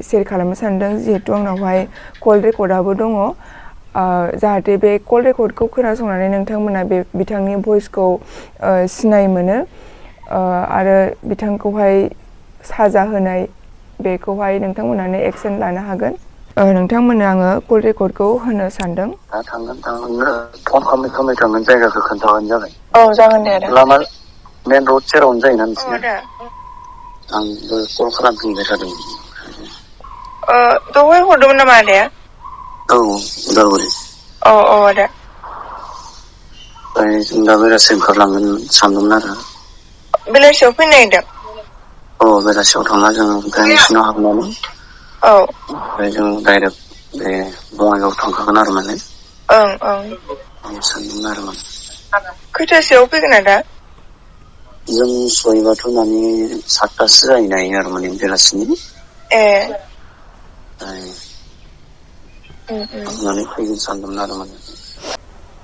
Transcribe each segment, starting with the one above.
share खालामनो सानदों जिहेतु आंनावहाय कल रेकर्डआबो दङ जाहाथे बे कल रेकर्डखौ खोनासंनानै नोंथांमोना बे बिथांनि भइसखौ सिनाय मोनो आरो बिथांखौहाय साजा होनाय बेखौहाय नोंथांमोनानो एक्सन लानो हागोन नोंथांमोननो आङो कल रेकर्डखौ होनो सानदों थांगोन फन खालामै थांगोन जायगाखौ खोन्थाबानो जाबाय औ जागोन दे आदा लामा मेन रड सेरावनो जायोना नोंसिना आंबो कल खालामफिनबाय थादों दहाय हरदोंमोन नामा आदाया औ उदालगुरि आदा ओमफ्राय जों दा बेलासि ओंखारलांगोन सानदोंमोन आरो बेलासियाव फैनो नागिरदों बेलासियाव थांना जों ओमफ्राय नोंसिनाव हाबनानै ओमफ्राय जों डाइरेक्ट बे बङाइगाव थांखागोन आरो माने आं सानदोंमोन आरो माने खैथासोआव फैगोन आदा जों सहैबाथ' माने 7टासो जाहैनो हायो आरो माने बेलासिनि थांनानै फैगोन सानदोंमोन आरो माने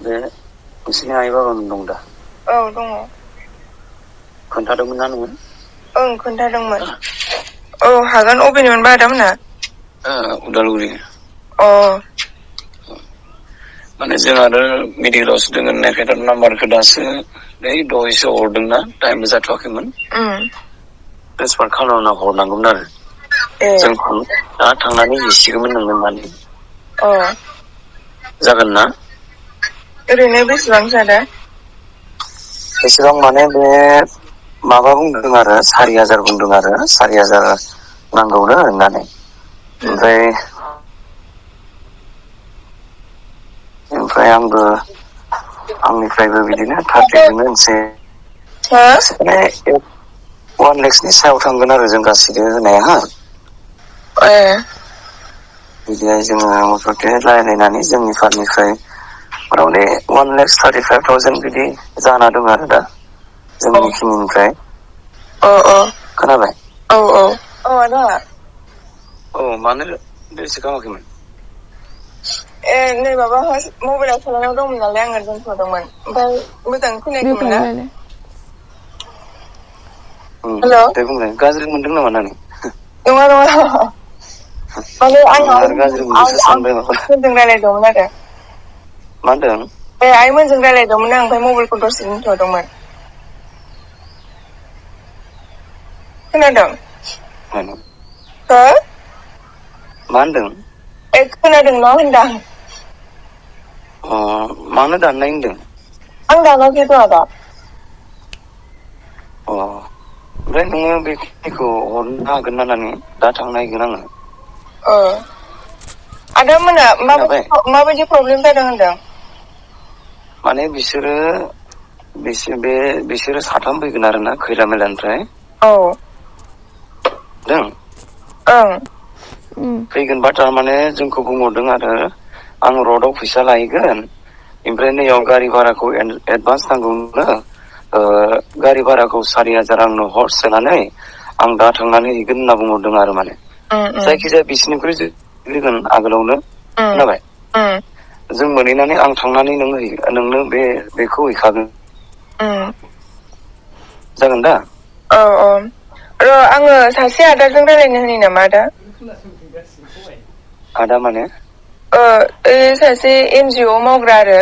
बे नोंसिनि आइ बाबामोन दं दा दङ खोन्थादोंमोन ना नोङो खोन्थादोंमोन हागोन अबेनिमोनबा आदामोना उदालगुरि माने जों आरो मेडिकेलावसो दङ होननायखाय दा नाम्बारखौ दासो दहायसो हरदोंना टाइमबो जाथ'वाखैमोन ट्रेन्सफार खालामना हरनांगौमोन आरो जों दा थांनानै हैसिगौमोन नोंनो माने जागोन ना ओरैनो बेसेबांसो आदा बेसेबां माने बे माबा बुंदों आरो 4,000 बुंदों आरो 4,000 नांगौनो होननानै ओमफ्राय आंबो आंनिफ्रायबो बिदिनो 30जोंनो होनसै 1 लाखनि सायाव थांगोन आरो जों गासैबो होनाया बिदिहाय जोङो मथथे रायलायनानै जोंनि फारनिफ्राय मथामथि 1,35,000 बिदि जाना दं आरो दा जोंनि खिनिनिफ्राय खोनाबाय आदा मानो रिसिभ खालामाखैमोन नै माबा मबाइलाव सोनायाव दंमोन नालाय आङो दोनथ'दोंमोन ओमफ्राय मोजां खोनायाखैमोन ना दे बुंलाय गाज्रि मोनदों नामा नानि नङा माने आरो गाज्रि मोनदोंसो सानबाय माबा आइमोनजों रायलायदोंमोन आरो मा होनदों आइमोनजों रायलायदोंमोन आं ओमफ्राय मबाइलखौ दसे दोनथ'दोंमोन खोनादों मा होनदों खोनादोंना होनदां मानो दाननाय होनदों आं दानाखैथ' आदा ओमफ्राय नोङो बेखिनिखौ हरनो हागोन ना नानि दा थांनो नागिरगोन आङो आदा मोना खोनाबाय माबायदि प्रब्लेम जादों होनदों माने बिसोरो 3 फैगोन आरो ना खैला मैलानिफ्राय फैगोनबा थारमाने जोंखौ बुंहरदों आरो आं रडआव फैसा लायगोन ओमफ्राय नैयाव गारि भाराखौ एडभान्स नांगौनो गारि भाराखौ 4,000 आंनो हर सोनानै आं दा थांनानै हैगोन होनना बुंहरदों आरो माने जायखिजाया बिसिनिख्रुइ फैगोन आगोलावनो खोनाबाय जों मोनहैनानै आं थांनानै नोंनो बेखौ हैखागोन जागोन दा आङो सासे आदाजों रायलायनो होनि नामा आदा माने सासे NGO मावग्रा आरो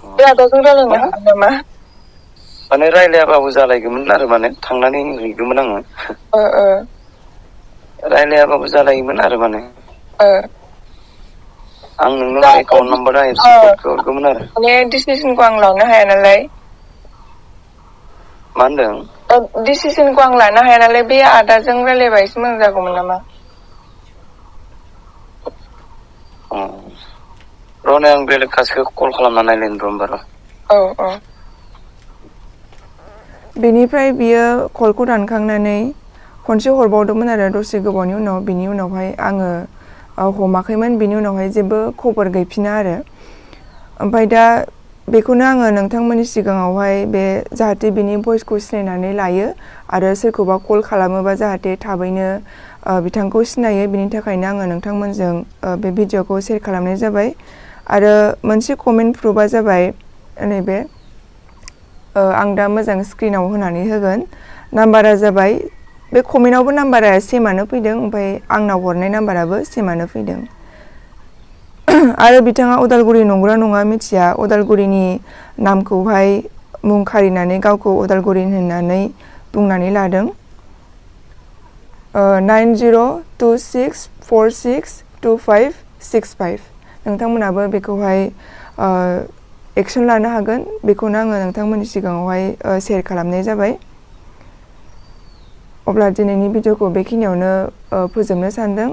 बे आदाजों रायलायनो हागोन नामा माने रायलायाबाबो जालायगौमोन आरो माने थांनानै हैगौमोन आङो रायलायाबाबो जालायोमोन आरो माने आं नोंनो माने एकाउन्ट नाम्बार IFSC क'डखौ हरगौमोन आरो माने डिसिसनखौ आं लानो हाया नालाय मा होनदों डिसिसनखौ आं लानो हाया नालाय बे आदाजों रायलायबा एसे मोजां जागौमोन नामा र'नै आं बेलेग सासेखौ कल खालामना नायलायनो होमबा र' बेनिफ्राय बियो कलखौ दानखांनानै खनसे हरबावदोंमोन आरो दसे गोबावनि उनाव बिनि उनावहाय आङो हमाखैमोन बिनि उनावहाय जेबो खबर गैफिना आरो ओमफ्राय दा बेखौनो आङो नोंथांमोननि सिगाङावहाय बे जाहाथे बिनि भइसखौ सिनायनानै लायो आरो सोरखौबा कल खालामोबा जाहाथे थाबैनो बिथांखौ सिनायो बिनि थाखायनो आङो नोंथांमोनजों बे भिडिअखौ शेयार खालामनाय जाबाय आरो मोनसे कमेन्ट प्रुफआ जाबाय नैबे आं दा मोजां स्क्रिनाव होनानै होगोन नाम्बारा जाबाय बे कमेन्टआवबो नाम्बारा सेमानो फैदों ओमफ्राय आंनाव हरनाय नाम्बाराबो सेमानो फैदों आरो बिथाङा उदालगुरि नंगौना नङा मिथिया उदालगुरिनि नामखौहाय मुं खारिनानै गावखौ उदालगुरि होननानै बुंनानै लादों 9026462565 नोंथांमोनाबो बेखौहाय एक्सन लानो हागोन बेखौनो आङो नोंथांमोननि सिगाङावहाय शेयार खालामनाय जाबाय अब्ला दिनैनि भिडिअखौ बेखिनियावनो फोजोबनो सानदों